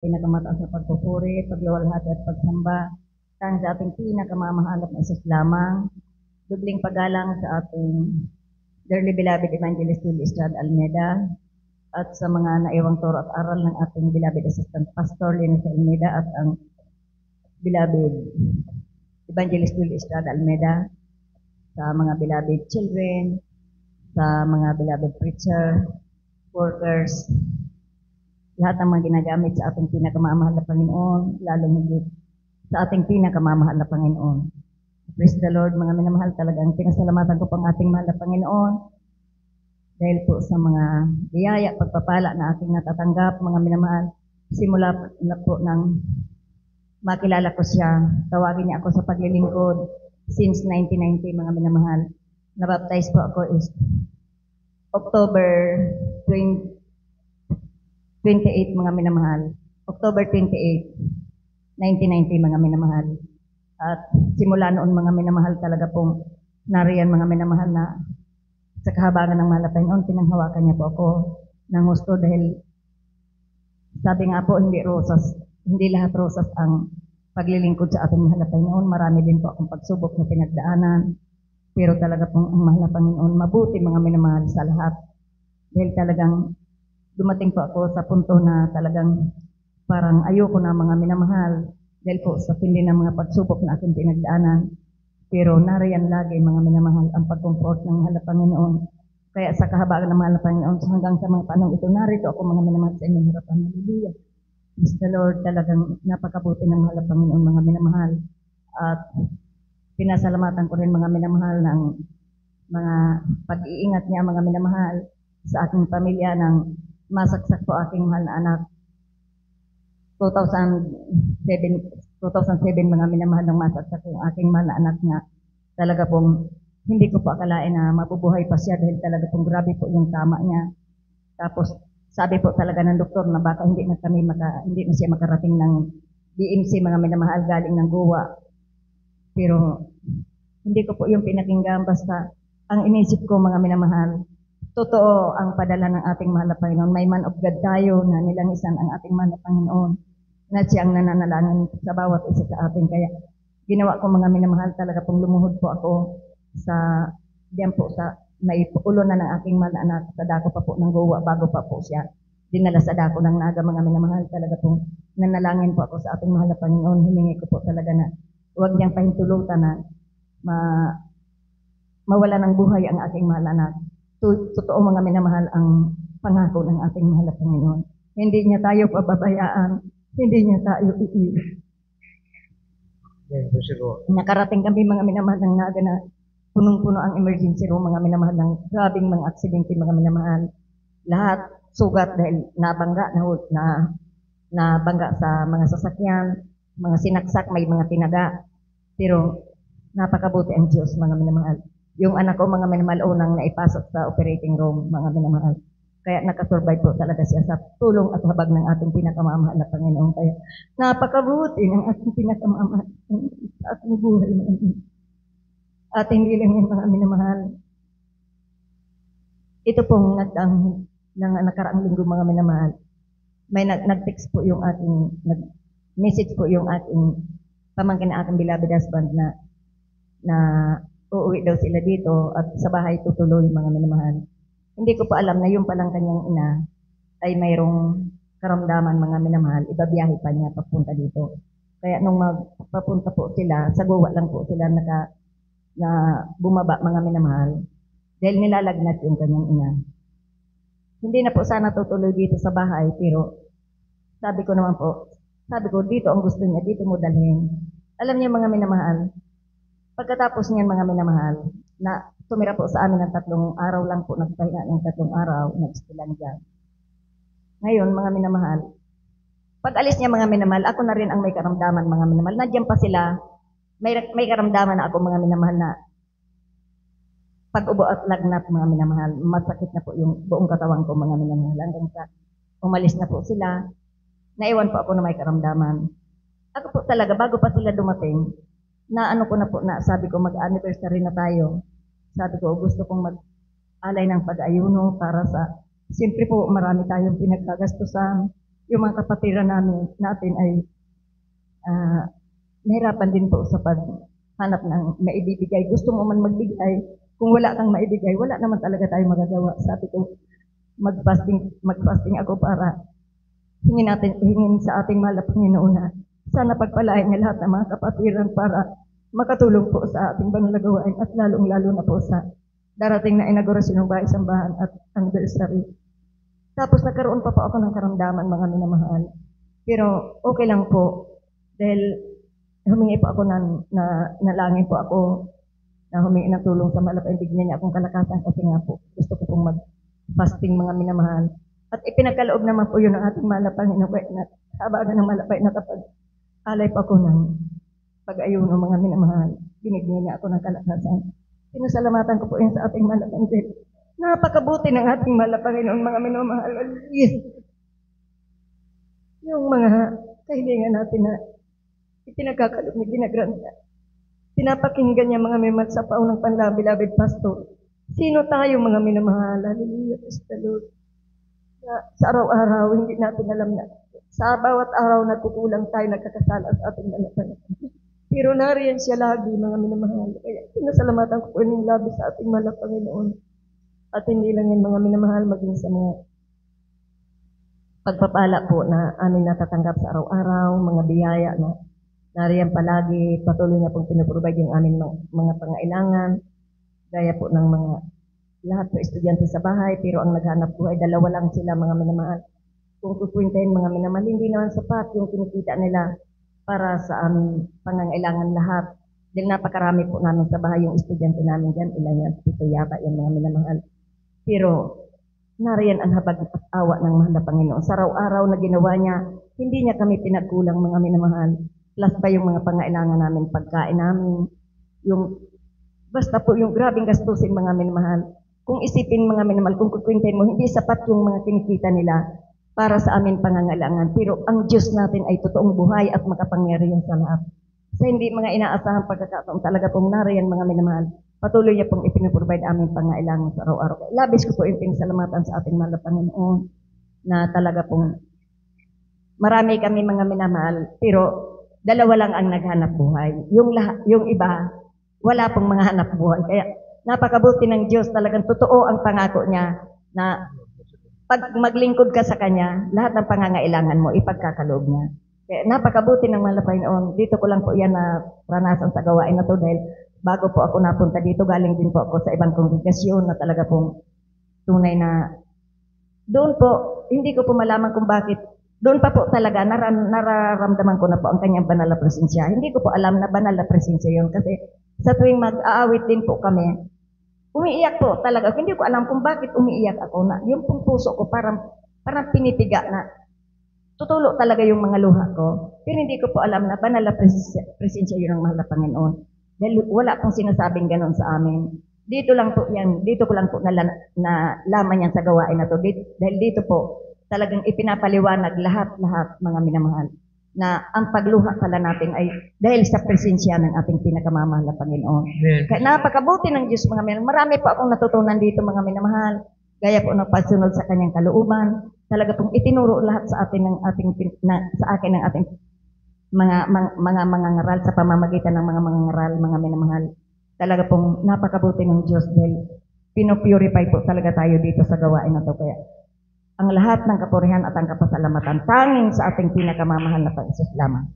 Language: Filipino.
Pinakamataas na pagpupuri, pagluwalhati at pagsamba, tanging sa ating pinakamamahalap na Isus lamang, dubling paggalang sa ating dearly beloved Evangelist Julie Estrada Almeida, at sa mga naiwang turo at aral ng ating beloved Assistant Pastor Linus Almeida at ang beloved Evangelist Julie Estrada Almeida, sa mga beloved children, sa mga beloved preacher, workers, lahat ng mga ginagamit sa ating pinakamamahal na Panginoon, lalong higit sa ating pinakamamahal na Panginoon. Praise the Lord, mga minamahal, talagang pinasalamatan ko pang ating mahal na Panginoon dahil po sa mga biyaya, pagpapala na aking natatanggap, mga minamahal, simula na po nang makilala ko siya, tawagin niya ako sa paglilingkod since 1990, mga minamahal. Nabaptize po ako is October 28, mga minamahal. October 28, 1990, mga minamahal. At simula noon, mga minamahal, talaga pong nariyan, mga minamahal, na sa kahabangan ng mahal na Panginoon, pinanghawakan niya po ako ng gusto dahil sabi nga po, hindi lahat rosas ang paglilingkod sa ating mahal na Panginoon. Marami din po akong pagsubok na pinagdaanan. Pero talaga pong ang mahal na Panginoon, mabuti, mga minamahal, sa lahat. Dahil talagang dumating po ako sa punto na talagang parang ayoko na, mga minamahal, dahil po sa tindi ng mga pagsubok na aking pinagdaanan. Pero nariyan lagi, mga minamahal, ang pag-comfort ng mahal na Panginoon. Kaya sa kahabagan ng mahal na Panginoon, hanggang sa mga panong ito, narito ako, mga minamahal, sa inyong harapan. Hallelujah. Praise the Lord, talagang napakabuti ng mahal na Panginoon, mga minamahal. At pinasalamatan ko rin, mga minamahal, ng mga pag-iingat niya, mga minamahal, sa aking pamilya, ng masaksak po aking mahal na anak. 2007, mga minamahal, ng masaksak yung aking mahal na anak nga. Talaga pong hindi ko po akalain na mabubuhay pa siya dahil talaga pong grabe po yung tama niya. Tapos sabi po talaga ng doktor na baka hindi na siya makarating ng BMC, mga minamahal, galing ng Goa. Pero hindi ko po yung pinakinggan, basta ang inisip ko, mga minamahal, totoo ang padala ng ating mahal na Panginoon. May man of God tayo na nilangisan ang ating mahal na Panginoon na siyang nananalangin sa bawat isa sa atin. Kaya ginawa ko, mga minamahal, talaga pong lumuhod po ako sa diyan po sa may ulo na ng aking mahal na anak sa dako pa po ng Goa bago pa po siya dinala sa dako ng Naga, mga minamahal. Talaga pong nanalangin po ako sa ating mahal na Panginoon. Hiningi ko po talaga na huwag niyang pahintulutan na mawala ng buhay ang aking mahal na anak. Totoo, mga minamahal, ang pangako ng ating mahal na Panginoon. Hindi niya tayo pababayaan, hindi niya tayo iiwan. Nakarating kami, mga minamahal, ng Naga na punong-puno ang emergency room, mga minamahal, ng grabing mga aksidente, mga minamahal. Lahat sugat dahil nabangga sa mga sasakyan, mga sinaksak, may mga tinaga. Pero napakabuti ang Diyos, mga minamahal. Yung anak ko, mga minamahal, unang naipasok sa operating room, mga minamahal. Kaya nakasurvive po talaga siya sa tulong at habag ng ating pinakamamahal na Panginoon. Kaya napakabuti ng ating pinakamamahal sa ating buhay. At hindi lang yung mga minamahal. Ito pong nakaraang linggo, mga minamahal, may nag-text po yung ating, nag-message po yung ating pamangkin na aking beloved husband na uuwi daw sila dito at sa bahay tutuloy, mga minamahal. Hindi ko pa alam na yung palang kanyang ina ay mayroong karamdaman, mga minamahal, ibabiyahe pa niya papunta dito. Kaya nung magpapunta po sila, sa Goa lang po sila na bumaba, mga minamahal, dahil nilalagnat yung kanyang ina. Hindi na po sana tutuloy dito sa bahay, pero sabi ko dito ang gusto niya, dito mo dalhin. Alam niyo, mga minamahal, pagkatapos niyan, mga minamahal, na tumira po sa amin ng 3 araw lang po, nagpahinga ng 3 araw, nag-stilan dyan. Ngayon, mga minamahal, pag alis niya, mga minamahal, ako na rin ang may karamdaman, mga minamahal. Nandiyan pa sila, may karamdaman na ako, mga minamahal, na pag-ubo at lagnat, mga minamahal, masakit na po yung buong katawan ko, mga minamahal. Hanggang sa umalis na po sila, naiwan po ako na may karamdaman. Ako po talaga, bago pa sila dumating, na ano ko na po, na sabi ko, mag-anniversary na tayo. Sabi ko, gusto kong mag-alay ng pag-ayuno para sa, siyempre po, marami tayong pinagkagastusan. yung mga kapatiran natin ay nahirapan din po sa paghanap ng maibibigay. Gusto mo man magbigay, kung wala kang maibigay, wala naman talaga tayo magagawa. Sabi ko, magfasting ako para hingin sa ating mahal na Panginoon na sana pagpalain niya lahat ng mga kapatiran para makatulong po sa ating banal na gawain at lalong-lalo na po sa darating na inaugurasyon ng bahay-sambahan at anniversary. Tapos nagkaroon pa po ako ng karamdaman, mga minamahal. Pero okay lang po dahil humingi po ako nalangin po ako na humingi ng tulong sa malapay. Bigyan niya akong kalakasan kasi nga po gusto ko pong mag-fasting, mga minamahal. At ipinagkaloob naman po yun ng ating mahal na Panginoon na habagan ng malapay na kapag alay pa ako ng pag-ayuno, mga minamahal. Binigyan niya ako ng kalakasan. Pinasalamatan ko po yun sa ating mahal na Panginoon. Napakabuti ng ating mahal na Panginoon, mga minamahal. Yung mga kahilingan natin na ipinagkakaloob ni Ginagranda. Pinapakinggan niya, mga minamahal, sa paunang panlabi-labid pastor. Sino tayo, mga minamahal? Hallelujah, praise the Lord. Sa araw-araw, hindi natin alam na sa bawat araw nagkukulang tayo, nagkakasala sa ating dalapan. Pero nariyan siya lagi, mga minamahal. Kaya pinasalamatan ko po yung labi sa ating mahal na Panginoon. At hindi lang yan, mga minamahal, maging sa mga pagpapala po na aming natatanggap sa araw-araw, mga biyaya na nariyan palagi, patuloy niya pong pinuprovide yung aming mga pangailangan, gaya po ng mga lahat po estudyante sa bahay, pero ang naghanap buhay, dalawa lang sila, mga minamahal. Kung kukwintahin, mga minamahal, hindi naman sapat yung kinikita nila para sa aming pangangailangan lahat. Dahil napakarami po namin sa bahay yung estudyante namin dyan, ilan yan, 7 yata yung mga minamahal. Pero nariyan ang habag at awa ng mahal na Panginoon. Sa araw-araw na ginawa niya, hindi niya kami pinagkulang, mga minamahal. Plus pa yung mga pangailangan namin, pagkain namin, yung basta po yung grabing gastusin, mga minamahal. Kung isipin, mga minamahal, kung kukwintahin mo, hindi sapat yung mga kinikita nila para sa amin pangangailangan. Pero ang Diyos natin ay totoong buhay at makapangyarihan sa lahat. Sa hindi mga inaasahang pagkakataon, talaga pong nariyan, mga minamahal. Patuloy niya pong ipinuprovide aming pangailangan sa araw-araw. Labis ko po yung pinasalamatan sa ating mahal na Panginoon na talaga pong marami kami, mga minamahal, pero dalawa lang ang naghanap buhay. Yung iba, wala pong mga hanap buhay. Kaya napakabuti ng Diyos, talagang totoo ang pangako niya na pag maglingkod ka sa Kanya, lahat ng pangangailangan mo, ipagkakaloob niya. Kaya napakabuti ng mahal na Panginoon. Dito ko lang po yan na ranasan sa gawain na to dahil bago po ako napunta dito, galing din po ako sa ibang kongregasyon na talaga pong tunay na doon po, hindi ko po malaman kung bakit. Doon pa po talaga, nararamdaman ko na po ang kanyang banal na presensya. Hindi ko po alam na banal na presensya yun kasi sa tuwing mag-aawit din po kami, umiiyak po talaga. Hindi ko alam kung bakit umiiyak ako na yung pong puso ko parang pinipiga na tutulo talaga yung mga luha ko. Pero hindi ko po alam na banal na presensya yun ang mahal na Panginoon. Dahil wala pong sinasabing ganon sa amin. Dito lang po yan, dito ko lang po nalaman yan sa gawain na to. Dahil dito po, talagang ipinapaliwanag lahat-lahat, mga minamahal, na ang pagluha pala natin ay dahil sa presensya ng ating pinakamamahal na Panginoon. Kaya napakabuti ng Diyos, mga minamahal. Marami po akong natutunan dito, mga minamahal. Gaya po ng pagsunod sa kanyang kalooban. Talaga pong itinuro lahat sa atin ng ating sa akin ng ating mga ngaral sa pamamagitan ng mga ngaral, mga minamahal. Talaga pong napakabuti ng Diyos dahil pinopurify po talaga tayo dito sa gawain na to. Kaya ang lahat ng kapurihan at ang kapasalamatan tanging sa ating pinakamamahal na Panginoon lamang.